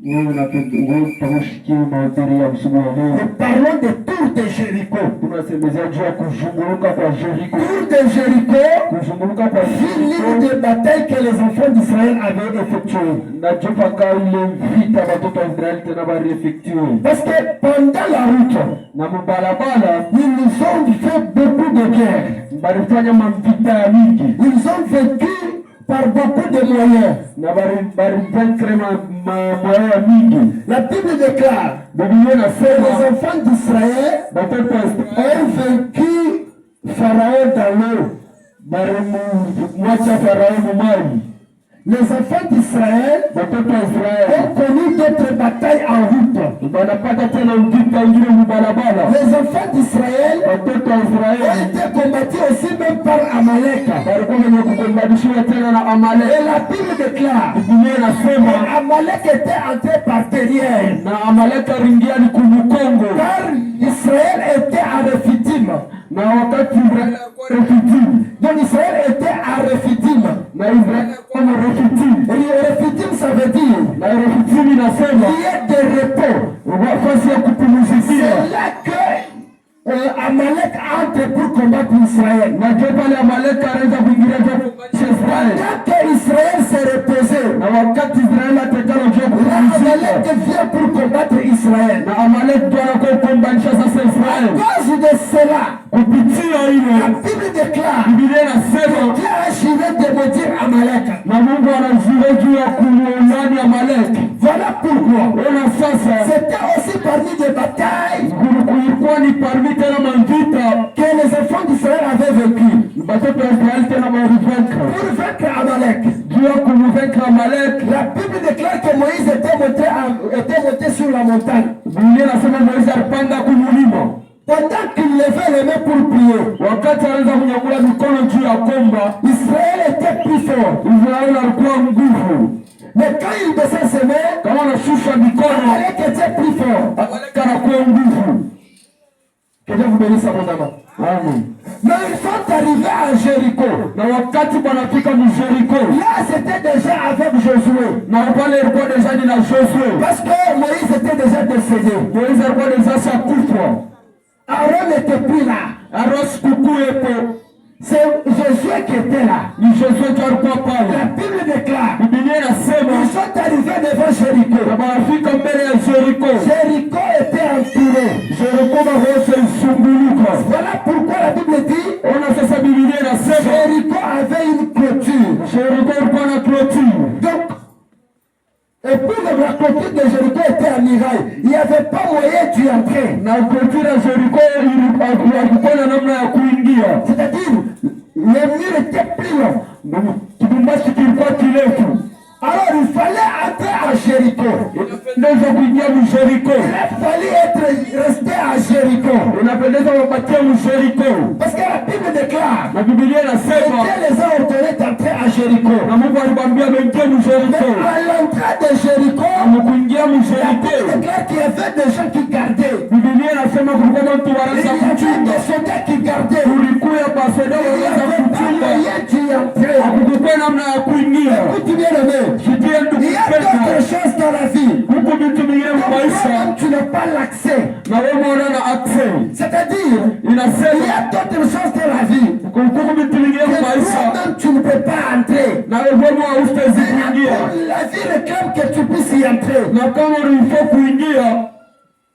Nous parlons de tour de Jéricho. Tour de Jéricho, ville de bataille que les enfants d'Israël avaient effectué. Parce que pendant la route, ils nous ont fait beaucoup de guerres. Ils ont vécu par beaucoup de moyens. La Bible déclare que les enfants d'Israël ont vaincu Pharaon dans l'eau. Les enfants d'Israël ont connu d'autres batailles en route. Les enfants d'Israël ont été combattus aussi même par Amalek. Et la Bible déclare qu'Amalek était entré par derrière. Car Israël était à Rephidim. Donc Israël était à Rephidim. Rephidim, ça veut dire il y a des repos. C'est là que Amalek entre pour combattre Israël. Quand Israël s'est reposé, Amalek vient pour combattre Israël. À cause de cela, la Bible déclare que Dieu a juré de maudire Amalek. Voilà pourquoi c'était aussi parmi des batailles que les enfants d'Israël avaient vécu. Pour vaincre Amalek, la Bible déclare que Moïse était monté sur la montagne. Pendant qu'il levait les mains pour prier, Israël était plus fort. Mais quand il baissait ses mains, Amalek était plus fort. Que Dieu vous bénisse abondamment. Amen. Mais ils sont arrivés à Jéricho. Là, c'était déjà avec Josué. Parce que Moïse était déjà décédé. Aaron n'était plus là. C'est Josué qui était là. La Bible déclare ils sont arrivés devant Jéricho. Jéricho était entouré. Voilà pourquoi la Bible dit Jéricho avait une clôture. Donc, et puis la clôture de Jéricho était en muraille. Il n'y avait pas moyen d'y entrer. C'est-à-dire, le mur était plus long. Alors il fallait entrer à Jéricho. Il fallait rester à Jéricho. Parce que la Bible déclare que Dieu les a ordonnés d'entrer à Jéricho. Mais à l'entrée de Jéricho, la Bible déclare qu'il y avait des gens qui gardaient. Il y avait des soldats qui gardaient. Il n'y avait pas moyen d'y entrer. Écoute bien le mot. Il y a d'autres choses dans la vie. Comme tu n'as pas l'accès. C'est-à-dire, il y a d'autres choses dans la vie. Que toi-même tu ne peux pas entrer. La vie réclame que tu puisses y entrer.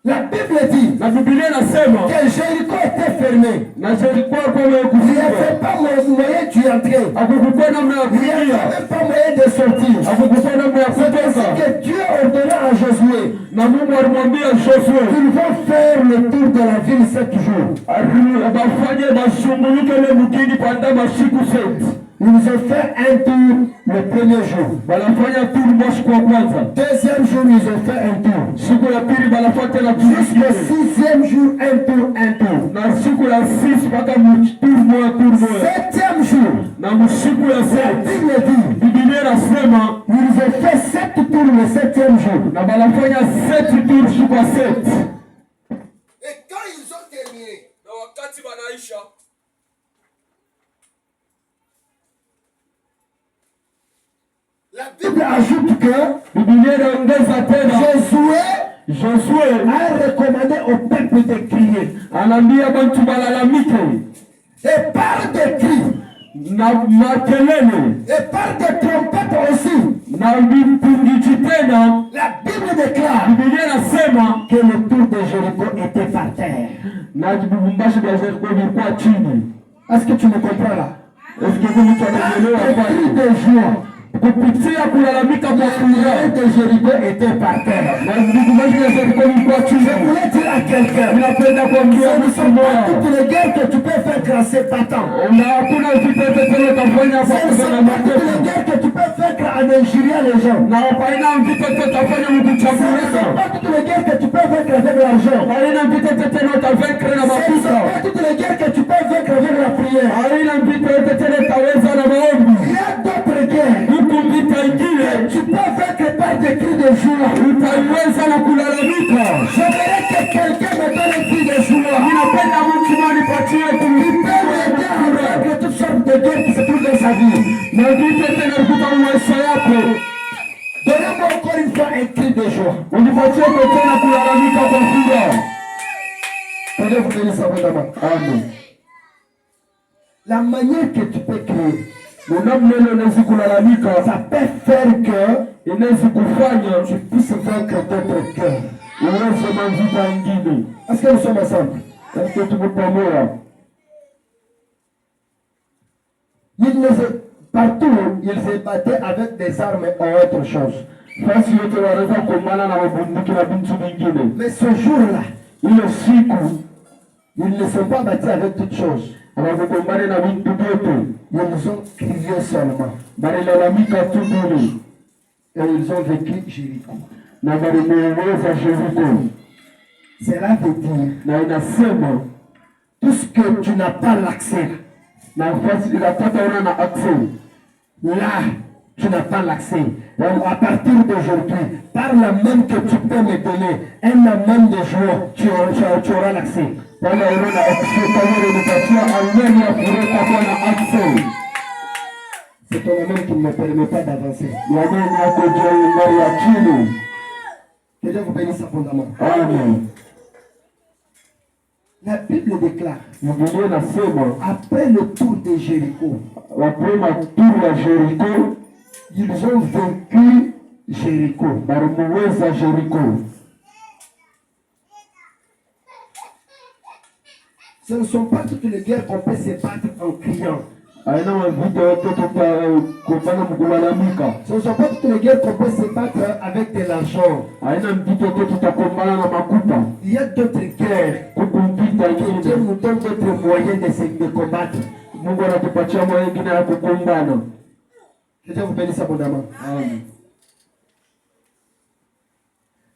La Bible dit que Jéricho était fermé. Il n'y avait pas moyen d'y entrer. Il n'y avait même pas moyen de sortir. C'est ainsi que Dieu ordonna à Josué qu'ils vont faire le tour de la ville 7 jours. Ils ont fait un tour le premier jour. Deuxième jour, ils ont fait un tour. Jusqu'au sixième jour, un tour. Septième jour, la Bible dit ils ont fait 7 tours le septième jour. Et quand ils ont terminé, la Bible ajoute que Jéricho Josué a recommandé au peuple de crier. Anaambia bantu balalamike. Et par des cris. Na makelele. Et par des trompettes aussi. Na vipungichi tena. La Bible déclare. Biblia inasema que le tour de Jéricho était par terre. Na vibumbashi vya Jericho vilikuwa chini. Est-ce que tu me comprends là? Est-ce que vous m'entendez? Le cri de joie. Kupitia kulalamika kwa furaha de Jéricho était par terre. Na vibumbashi vya Jericho vilikuwa chini. Je voulais dire à quelqu'un. Ninapenda kuambia mtu mmoja. Toutes les guerres que tu peux faire grâce à Satan. Na hakuna vita tena utafanya kwa kusema toutes les guerres que tu peux faire en injuriant les gens. Na haina vita tena utafanya mkuchafuliza. Toutes les guerres que tu peux faire avec l'argent. Haina vita tena utavaincre na mafuta. Toutes les guerres que tu peux faire avec la prière. Haina vita tena utaweza na maombi. Il y a d'autres guerres. Vita ingine tu peux faire par des cris de joie. Utaweza na kulalamika. J'aimerais que quelqu'un me donne un cri de joie. Ninapenda mtu manipatie que toutes sortes de guerres qui se trouvent dans sa vie. Na vita tena kutoka maisha yako. Donnez-moi encore une fois un cri de joie. Unipatie tena kulalamika kwa furaha. Prenez vous bénir abondamment. Amen. La manière que tu peux crier, ça peut faire que tu puisses vaincre d'autres cœurs. Est-ce que nous sommes ensemble? Est-ce que tu veux parler? Partout, ils se battaient avec des armes ou autre chose. Mais ce jour-là, ils ne sont pas battus avec toutes choses. Ils ont crié seulement. Et ils ont vécu Jéricho. Cela veut dire tout ce que tu n'as pas l'accès. Là, tu n'as pas l'accès. À partir d'aujourd'hui, par la main que tu peux me donner, un main de joie, tu auras l'accès. C'est ton amour qui ne me permet pas d'avancer. Que Dieu vous bénisse abondamment. Amen. La Bible déclare, après le tour de Jéricho, ils ont vaincu Jéricho. Ce ne sont pas toutes les guerres qu'on peut se battre en criant. Ce ne sont pas toutes les guerres qu'on peut se battre avec de l'argent. Il y a d'autres guerres. Dieu nous donne d'autres moyens de combattre. Que Dieu vous bénisse abondamment.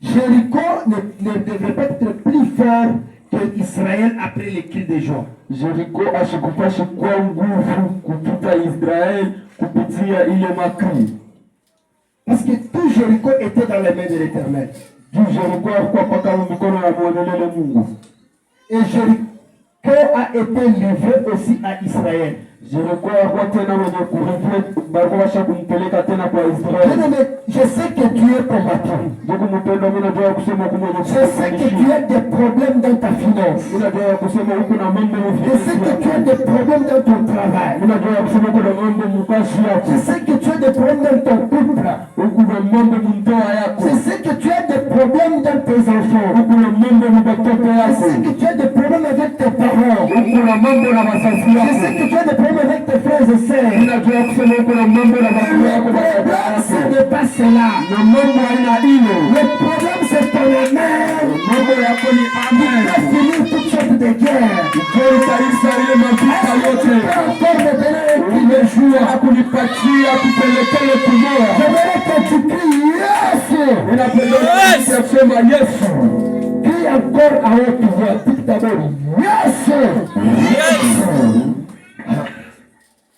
Jéricho ne devrait pas être plus fort que Israël après les cris de joie. Jéricho ashikupashi kwa nguvu kupita Israel kupitia ile makri. Parce que tout Jéricho était dans les mains de l'Éternel. Jéricho alikuwa paka mikono ya Bwana Mungu. Et Jéricho a été livré aussi à Israël. Jéricho alikuwa tena mwenye kurifle barabasha kumpeleka tena kwa Israel. Je sais que tu es combattant. Je sais que tu as des problèmes dans ta finance. Je sais que tu as des problèmes dans ton travail. Je sais que tu as des problèmes dans ton couple. Je sais que tu as des problèmes dans tes enfants. Je sais que tu as des problèmes avec tes parents. Je sais que tu as des problèmes avec tes frères et sœurs. Ce n'est pas cela. Le problème c'est ton amen. Tu peux finir toutes sortes de guerres. Encore me donner un cri de joie. J'aimerais que tu cries yes. Crie encore à haute voix. Dis d'abord yes.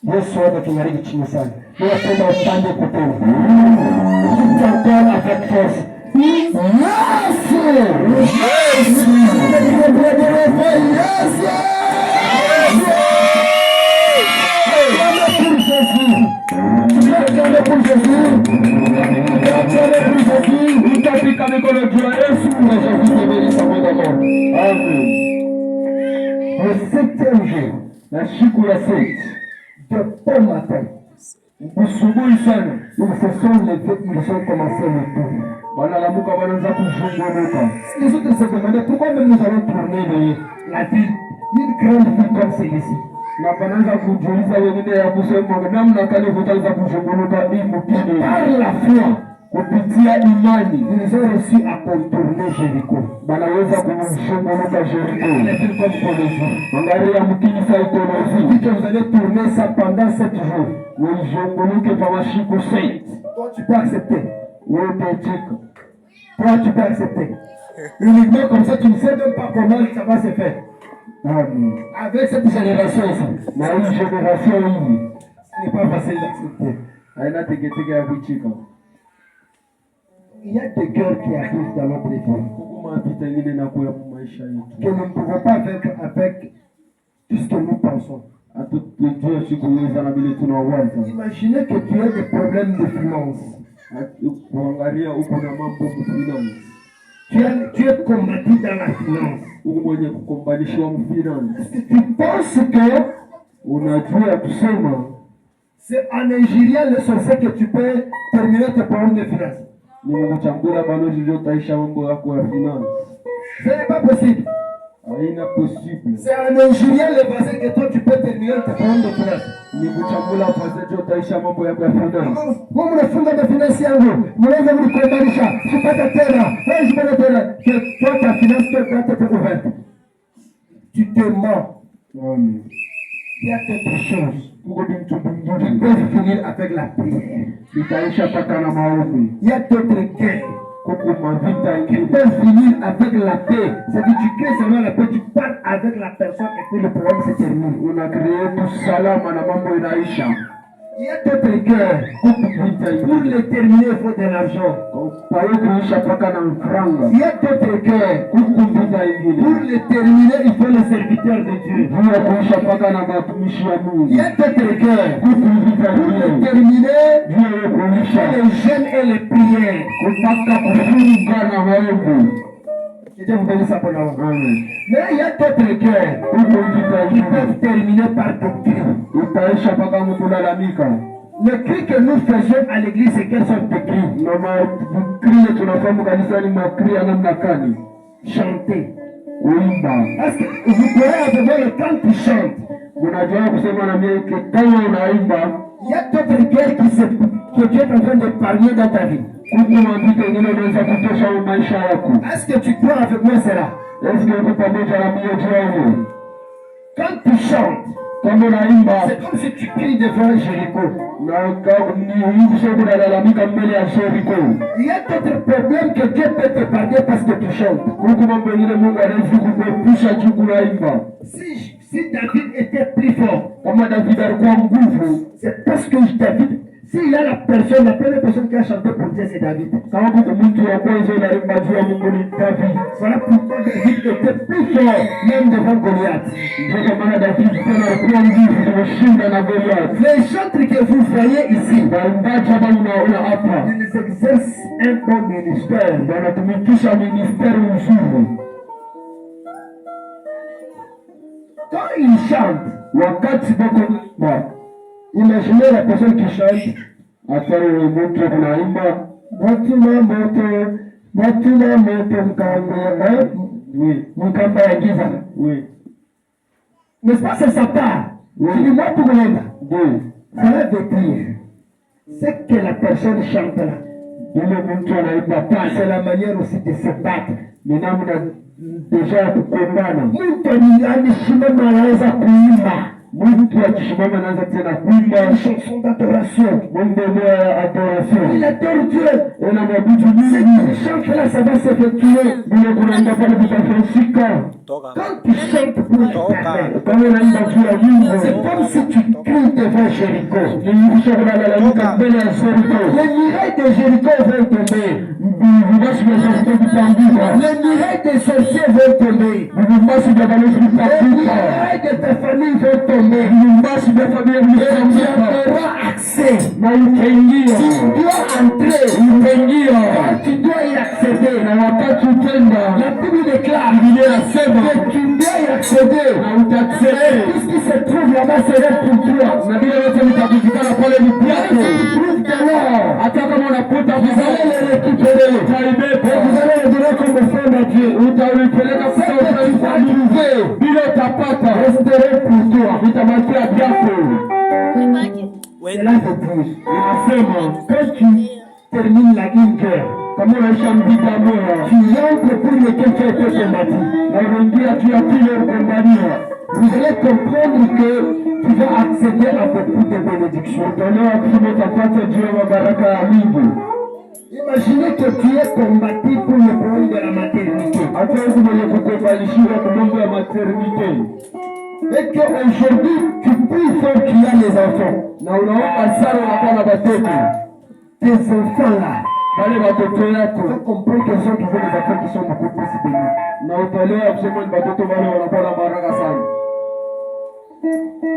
Yesu wote kinariki chini sana. Ninapenda upande kupewa. Encore avec force. Yes! Utapika mikono juu ya Yesu. Amen. Le 7e jour, na siku ya 7 de bon matin, busubuhi sana, ils se sont levés, ils ont commencé le tour. banalamuka banaanza kuzunguruka. Les autres se demandaient pourquoi même nous allons tourner la ville, une grande ville comme celle-ci. Na banaanza kujiuliza wengine ya kusema namna gani kutaanza kuzunguruka hii mkini. Par la foi, kupitia imani ils ont réussi à contourner Jéricho. banaweza kuzunguruka Jericho. La ville comme Colosie. Angalia mkini sa Colosie. Dit que vous allez tourner ça pendant 7 jours. Uizunguruke kwa masiku 7. Toi, tu peux accepter. Wewe utaitika. Toi, tu peux accepter. Uniquement comme ça, tu ne sais même pas comment ça va se faire. Amen. Avec cette génération ici, Na hii generation hii ce n'est pas facile d'accepter. haina tegetege ya kuitika. Il y a des guerres qui arrivent dans notre vie Kukuma vita ingine na kuya maisha que yetu. nous ne pouvons pas vaincre avec tout ce que nous pensons. Hatutujua sikuweza na vile tunawaza. Imaginez que tu as des problèmes de finances. Kuangalia uko na mambo mfinance. Tu es combattu dans la finance. Uko mwenye kukombanishwa mfinance. Tu penses que Unajua kusema c'est en ingériant le sorcier que tu peux terminer tes problèmes de finances. ni kuchambula balozi ndio taisha mambo yako ya finance. Ce n'est pas possible. Haina possible. C'est en ingériant le voisin que toi tu peux terminer tes problèmes de finances. Ni kuchambula pesa ndio taisha mambo yako ya finance. Wewe unafunga mafinansi yangu, mnaweza mnikombanisha, sipata tena, wewe sipata tena, toi ta finance doit être ouverte. Tu te mens. Amen. Il y a quelque chose. Uko bintu Tu bingine. peux finir avec la prière. Itaisha paka na maombi. Il y a d'autres guerres. Kukuma vita Tu ingine. peux finir avec la paix. C'est-à-dire tu crées seulement la paix, tu parles avec la personne et puis le problème se termine. Una create usalama na mambo inaisha. Il y a d'autres guerres. Vita Pour ingine. les terminer, il faut de l'argent. Kwa hiyo kuisha paka na mfranga. Il y a d'autres guerres. Vita Pour ingine. les terminer, il faut les serviteurs de Dieu. Juu ya kuisha paka na watumishi wa Mungu. Il y a d'autres guerres. Vita Pour les ingine. terminer, Juu ya kuisha les jeûnes et les prières. kupaka kufunga na maombi. Que Dieu vous bénisse abondamment. Amen. Mais il y a d'autres guerres Huko vita qui ingine. peuvent terminer par des cris. Utaisha paka mkulalamika. Le cri que nous faisons à l'église, c'est quelle sorte de cri? Na makri tunafahamu kanisani makri ya namna gani? Chanter. Kuimba. Est-ce que vous pourrez avoir le quand tu chantes? Unajua kusema na mimi kama unaimba Il y a d'autres guerres que tu es en train de parler dans ta vie. huko mapito ingine unaweza kutosha maisha yako. Est-ce que tu crois avec moi cela? Est-ce que uko pamoja na mimi jioni? Quand tu chantes, Kama unaimba c'est comme si tu cries devant Jéricho. na ni hivi unalalamika mbele ya Jericho. Il y a d'autres problèmes que Dieu peut te pardonner parce que tu chantes. Huko mambo ingine Mungu anaweza kukuepusha juu kunaimba. Si David était plus fort, Kama David alikuwa nguvu, c'est parce que David, s'il y a la première personne qui a chanté pour Dieu, c'est David. kama kuna mtu wa kwanza anaimba juu ya Mungu ni David. Voilà pourquoi David était plus fort, même devant Goliath. Ndio kwa maana David tena alikuwa nguvu kushinda na Goliath. Les chantres que vous voyez ici, Waimbaji ambao unaona hapa ils exercent un bon ministère. wanatumikisha ministeri nzuri. Quand ils chantent, Wakati bako naimba, imaginez la personne qui chante. hata yule mtu kunaimba Watuma moto mkamba ya giza. oui N'est-ce pas, c'est sa part? Oui. Tu dis moi pour l'homme. ndio Cela veut dire, c'est que la personne chante là. yule mtu anaimba pale, C'est la manière aussi de se battre. ni namna deja ya kupambana. Mtu anasimama anaweza kuimba Mtu akisimama anaanza tena kuimba une chanson d'adoration. mambo ya adoration, Il adore Dieu. anamwabudu C'est Mungu. une chante là, ça va s'effectuer. Vile kunaenda pale vitafanyika. Quand tu chantes pour l'Éternel, Kama unaimba juu ya Mungu, c'est comme si tu cries devant Jéricho. ni kisha kunalalamika mbele ya Jericho. Les murailles de Jéricho vont tomber. Vibasi vya Jericho vitaanguka. Les murailles des sorciers vont tomber. Vibasi vya balozi Les vitaanguka. murailles de ta famille vont tomber. Vibasi vya familia Et tu vitaanguka. auras accès. Na utaingia. Tu dois entrer. Utaingia. Car tu dois y accéder. na wakati utenda, la Bible déclare, Biblia inasema que tu dois y accéder, na utacceder. tout ce qui se trouve là-bas sera pour toi, Na vile yote vitapatikana pale ni vyako. trouve de l'or, Hata kama unakuta vous allez les récupérer, utaibeba, vous allez les donner comme offrande à Dieu, utaipeleka kwa utaifanyike, bila utapata resterez pour toi, vitabakia vyako. c'est là que plus, Inasema quand tu termines la guerre, kama unaisha mpita moya, tu entres pour lequel tu as été combattu, na unaingia juu ya kile uligombania, vous allez comprendre que tu vas accéder à beaucoup de bénédictions. utaelewa kusema utapata juu ya mabaraka ya Mungu. Imaginez que tu es combattu pour le problème de la maternité. Hata huku mwenye kukubalishia kwa mambo ya maternite, Et qu'aujourd'hui, tu pries fort qu'il y a les enfants. na unaomba sana unakuwa na watoto, Tes enfants-là, wale watoto tu yako, comprends que ce sont toujours des enfants qui sont beaucoup plus bénis. na utaelewa kusema ni watoto wale wanakuwa na baraka sana.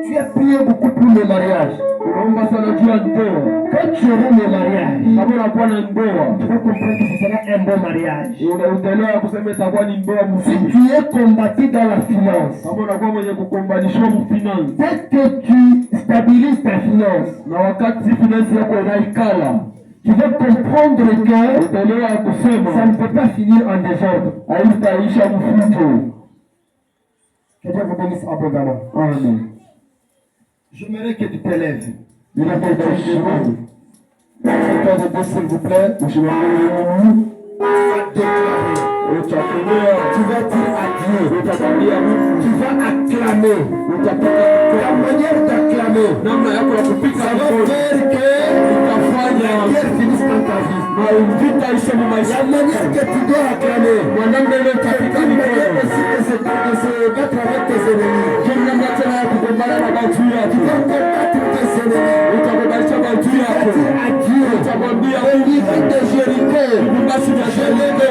Tu as prié beaucoup pour le mariage. Unaomba sana juu ya ndoa. Quand tu auras le mariage, Kama unakuwa na ndoa, tu vas comprendre que ce sera un bon mariage. utaelewa kusema itakuwa ni ndoa Si mzuri. tu es combattu dans la finance, Kama unakuwa mwenye kukombanishwa mfinansi, dès que tu stabilises ta finance, na wakati finance yako inaikala, tu vas comprendre que utaelewa ya ça kusema ne peut pas finir en désordre. haitaisha mfuto. Que Dieu vous bénisse abondamment. Amen. J'aimerais que tu te lèves. Ninapotaishi Mungu, Toi de Dieu, s'il vous plaît. mshimamuni utatumia, Tu vas dire à Dieu. utakwambia Mungu, Tu vas acclamer. utapiga La manière d'acclamer, namna yako ya kupiga ça va mkono, faire que utafanya la guerre finisse dans ta vie. na vita ishe mu La maisha. manière que tu dois acclamer, Kwa namna ile utapiga une manière mikono, aussi de se battre avec tes ennemis. je namna tena ya kugombana na watu Tu yako, vas combattre tes ennemis. utagombanisha watu Tu vas yako, dire à Dieu, utamwambia au Mungu, niveau de Jéricho, basi na Jericho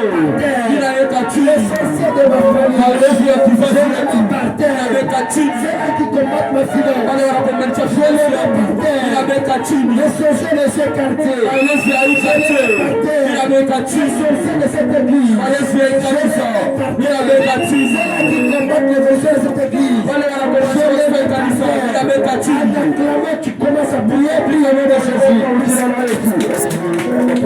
inaweka chini, l'essentiel de ma famille, malezi ya kizazi je chetu l'ai par terre. inaweka chini, C'est là qui combattent ma finance. wale wanakombanisha shule yako inaweka chini, Les sorciers de ce quartier, malezi ya hii quartier inaweka les chini, sorciers de cette église, malezi ya hii kanisa inaweka chini, qui combattent les sorciers de cette église. wale wanakombanisha shule ya kanisa inaweka chini. Acclamé, tu commences à prier, prie au nom de Jésus. Jina la Yesu.